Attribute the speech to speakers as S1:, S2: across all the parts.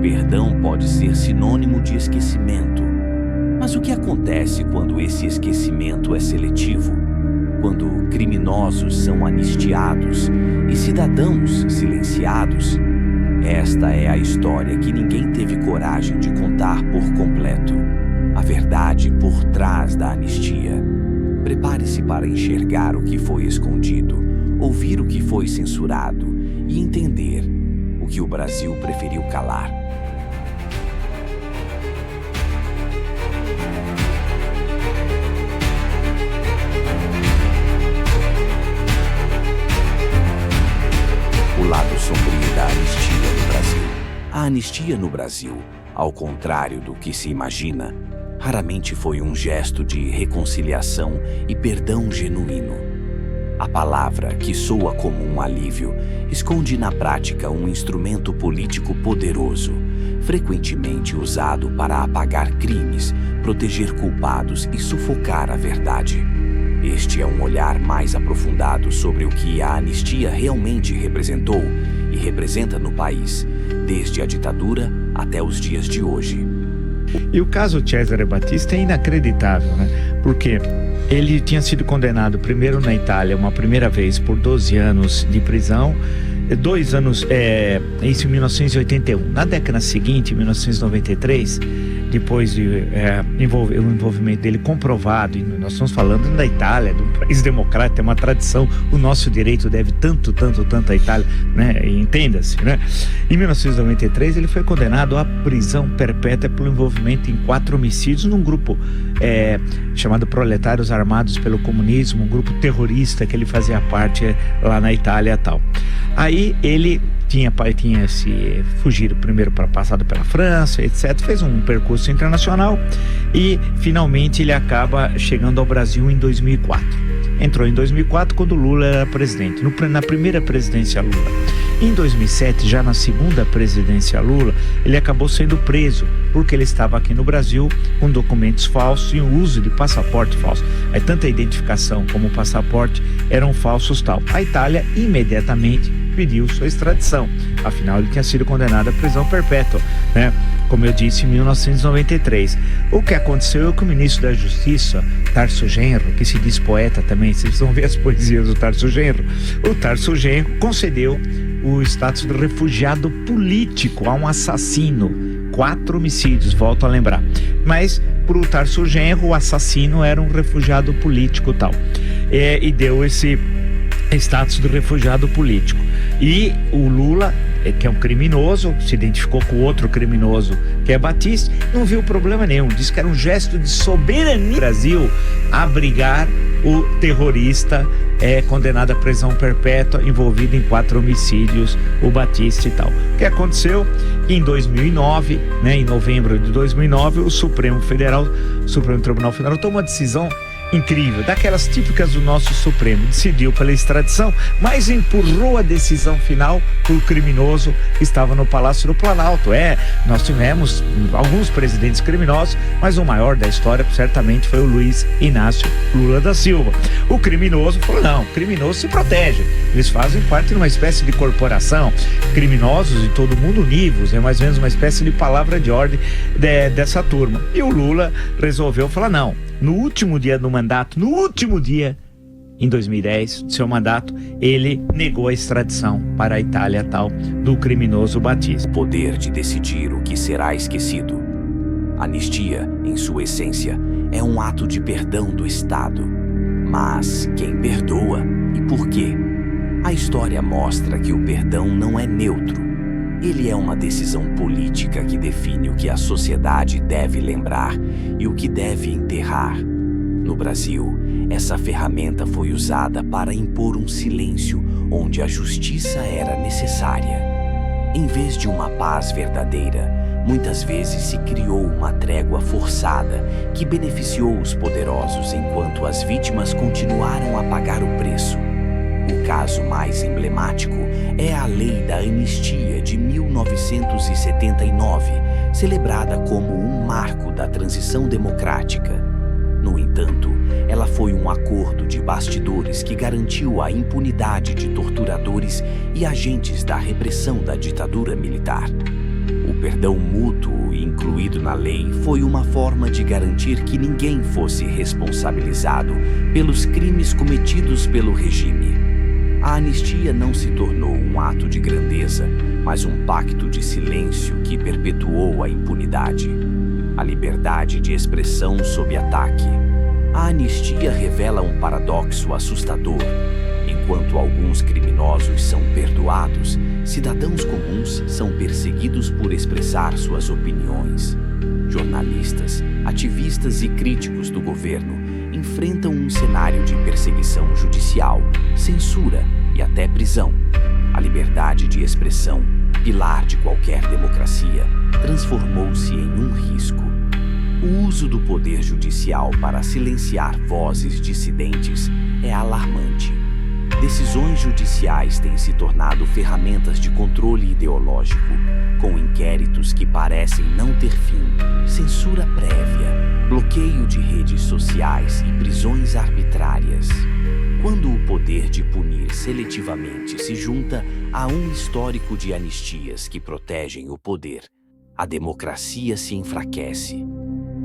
S1: perdão pode ser sinônimo de esquecimento. Mas o que acontece quando esse esquecimento é seletivo? Quando criminosos são anistiados e cidadãos silenciados? Esta é a história que ninguém teve coragem de contar por completo. A verdade por trás da anistia. Prepare-se para enxergar o que foi escondido, ouvir o que foi censurado e entender o que o Brasil preferiu calar. O lado sombrio da anistia no Brasil. A anistia no Brasil, ao contrário do que se imagina, raramente foi um gesto de reconciliação e perdão genuíno. A palavra, que soa como um alívio, esconde na prática um instrumento político poderoso, frequentemente usado para apagar crimes, proteger culpados e sufocar a verdade. Este é um olhar mais aprofundado sobre o que a anistia realmente representou e representa no país, desde a ditadura até os dias de hoje.
S2: E o caso Cesare Battisti é inacreditável, né? Porque ele tinha sido condenado primeiro na Itália, uma primeira vez, por 12 anos de prisão, 2 anos, isso em 1981. Na década seguinte, em 1993, depois de o envolvimento dele comprovado, e nós estamos falando da Itália, de um país democrático, tem uma tradição, o nosso direito deve tanto à Itália, né? Entenda-se, né? Em 1993 ele foi condenado à prisão perpétua pelo envolvimento em 4 homicídios num grupo chamado Proletários Armados pelo Comunismo, um grupo terrorista que ele fazia parte lá na Itália e tal. Aí ele tinha se fugido primeiro para passado pela França, etc. Fez um percurso internacional e finalmente ele acaba chegando ao Brasil em 2004. Entrou em 2004 quando Lula era presidente, na primeira presidência Lula. Em 2007, já na segunda presidência Lula, ele acabou sendo preso porque ele estava aqui no Brasil com documentos falsos e o uso de passaporte falso. Aí tanto a identificação como o passaporte eram falsos tal. A Itália imediatamente pediu sua extradição. Afinal, ele tinha sido condenado à prisão perpétua, né? Como eu disse, em 1993. O que aconteceu é que o ministro da Justiça, Tarso Genro, que se diz poeta também, vocês vão ver as poesias do Tarso Genro, o Tarso Genro concedeu o status de refugiado político a um assassino. 4 homicídios, volto a lembrar. Mas, para o Tarso Genro, o assassino era um refugiado político tal. E deu esse status de refugiado político. E o Lula, que é um criminoso, se identificou com outro criminoso, que é Battisti, não viu problema nenhum. Disse que era um gesto de soberania do Brasil abrigar o terrorista condenado à prisão perpétua, envolvido em 4 homicídios, o Battisti e tal. O que aconteceu? Em 2009, né, em novembro de 2009, o Supremo Tribunal Federal tomou uma decisão incrível, daquelas típicas do nosso Supremo. Decidiu pela extradição, mas empurrou a decisão final para o criminoso que estava no Palácio do Planalto. Nós tivemos alguns presidentes criminosos, mas o maior da história certamente foi o Luiz Inácio Lula da Silva. O criminoso falou, não, criminoso se protege, eles fazem parte de uma espécie de corporação, criminosos e todo mundo univos, é mais ou menos uma espécie de palavra de ordem dessa turma. E o Lula resolveu falar, não, no último dia do mandato, em 2010, do seu mandato, ele negou a extradição para a Itália tal do criminoso Battisti.
S1: O poder de decidir o que será esquecido. Anistia, em sua essência, é um ato de perdão do Estado. Mas quem perdoa e por quê? A história mostra que o perdão não é neutro. Ele é uma decisão política que define o que a sociedade deve lembrar e o que deve enterrar. No Brasil, essa ferramenta foi usada para impor um silêncio onde a justiça era necessária. Em vez de uma paz verdadeira, muitas vezes se criou uma trégua forçada que beneficiou os poderosos enquanto as vítimas continuaram a pagar o preço. O caso mais emblemático é a Lei da Anistia de 1979, celebrada como um marco da transição democrática. No entanto, ela foi um acordo de bastidores que garantiu a impunidade de torturadores e agentes da repressão da ditadura militar. O perdão mútuo incluído na lei foi uma forma de garantir que ninguém fosse responsabilizado pelos crimes cometidos pelo regime. A anistia não se tornou um ato de grandeza, mas um pacto de silêncio que perpetuou a impunidade. A liberdade de expressão sob ataque. A anistia revela um paradoxo assustador. Enquanto alguns criminosos são perdoados, cidadãos comuns são perseguidos por expressar suas opiniões. Jornalistas, ativistas e críticos do governo enfrentam um cenário de perseguição judicial, censura e até prisão. A liberdade de expressão, pilar de qualquer democracia, transformou-se em um risco. O uso do poder judicial para silenciar vozes dissidentes é alarmante. Decisões judiciais têm se tornado ferramentas de controle ideológico, com inquéritos que parecem não ter fim, censura prévia, bloqueio de redes sociais e prisões arbitrárias. Quando o poder de punir seletivamente se junta a um histórico de anistias que protegem o poder, a democracia se enfraquece.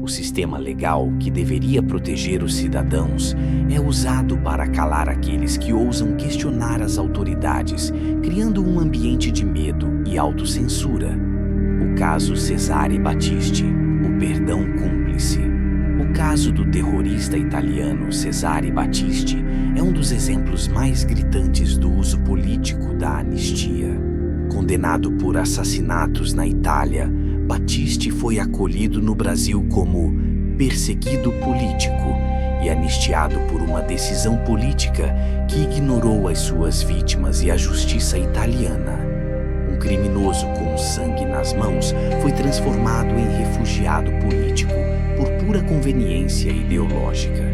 S1: O sistema legal, que deveria proteger os cidadãos, é usado para calar aqueles que ousam questionar as autoridades, criando um ambiente de medo e autocensura. O caso Cesare Battisti, o perdão cúmplice. O caso do terrorista italiano Cesare Battisti é um dos exemplos mais gritantes do uso político da anistia. Condenado por assassinatos na Itália, Battisti foi acolhido no Brasil como perseguido político e anistiado por uma decisão política que ignorou as suas vítimas e a justiça italiana. Um criminoso com sangue nas mãos foi transformado em refugiado político por pura conveniência ideológica.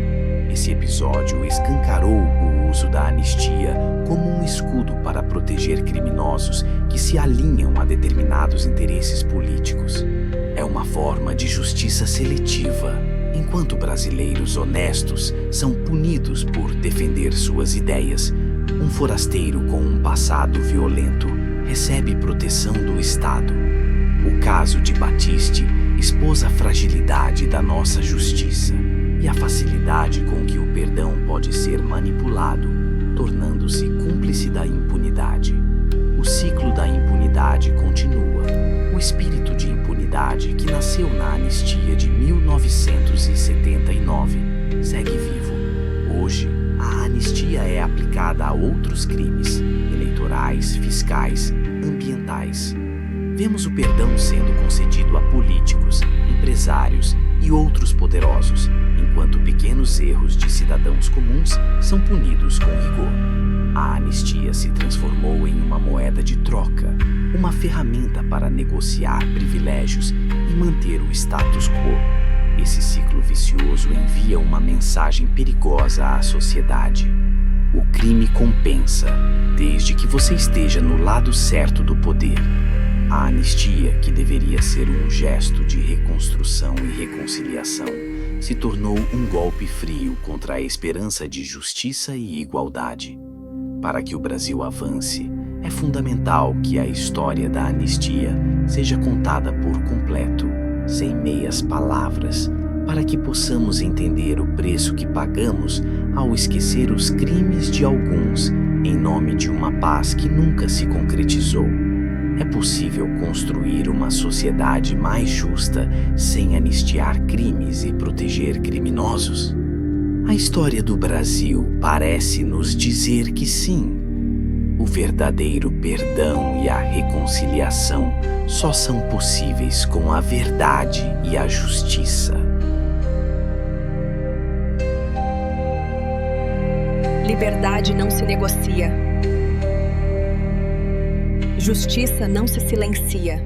S1: Esse episódio escancarou o uso da anistia como um escudo para proteger criminosos que se alinham a determinados interesses políticos. É uma forma de justiça seletiva, enquanto brasileiros honestos são punidos por defender suas ideias. Um forasteiro com um passado violento recebe proteção do Estado. O caso de Battisti expôs a fragilidade da nossa justiça e a facilidade com que o perdão pode ser manipulado, tornando-se cúmplice da impunidade. O ciclo da impunidade continua. O espírito de impunidade que nasceu na anistia de 1979 segue vivo. Hoje, a anistia é aplicada a outros crimes eleitorais, fiscais, ambientais. Vemos o perdão sendo concedido a políticos, empresários e outros poderosos, enquanto pequenos erros de cidadãos comuns são punidos com rigor. A anistia se transformou em uma moeda de troca, uma ferramenta para negociar privilégios e manter o status quo. Esse ciclo vicioso envia uma mensagem perigosa à sociedade. O crime compensa, desde que você esteja no lado certo do poder. A anistia, que deveria ser um gesto de reconstrução e reconciliação, se tornou um golpe frio contra a esperança de justiça e igualdade. Para que o Brasil avance, é fundamental que a história da anistia seja contada por completo, sem meias palavras, para que possamos entender o preço que pagamos ao esquecer os crimes de alguns em nome de uma paz que nunca se concretizou. É possível construir uma sociedade mais justa sem anistiar crimes e proteger criminosos? A história do Brasil parece nos dizer que sim. O verdadeiro perdão e a reconciliação só são possíveis com a verdade e a justiça.
S3: Liberdade não se negocia. Justiça não se silencia.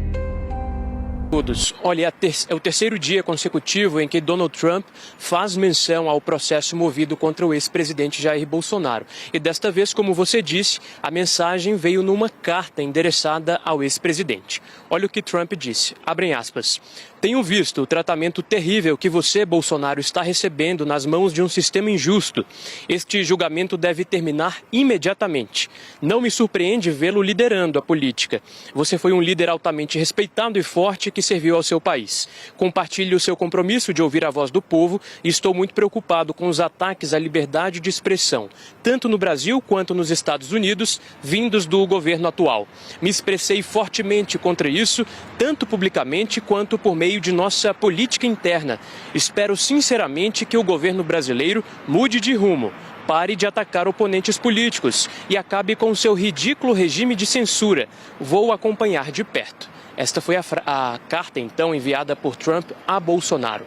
S4: Todos. Olha, é o terceiro dia consecutivo em que Donald Trump faz menção ao processo movido contra o ex-presidente Jair Bolsonaro. E desta vez, como você disse, a mensagem veio numa carta endereçada ao ex-presidente. Olha o que Trump disse, abrem aspas. Tenho visto o tratamento terrível que você, Bolsonaro, está recebendo nas mãos de um sistema injusto. Este julgamento deve terminar imediatamente. Não me surpreende vê-lo liderando a política. Você foi um líder altamente respeitado e forte que serviu ao seu país. Compartilho o seu compromisso de ouvir a voz do povo e estou muito preocupado com os ataques à liberdade de expressão, tanto no Brasil quanto nos Estados Unidos, vindos do governo atual. Me expressei fortemente contra isso, tanto publicamente quanto por meio de nossa política interna. Espero sinceramente que o governo brasileiro mude de rumo, pare de atacar oponentes políticos e acabe com seu ridículo regime de censura. Vou acompanhar de perto. Esta foi a carta, então, enviada por Trump a Bolsonaro.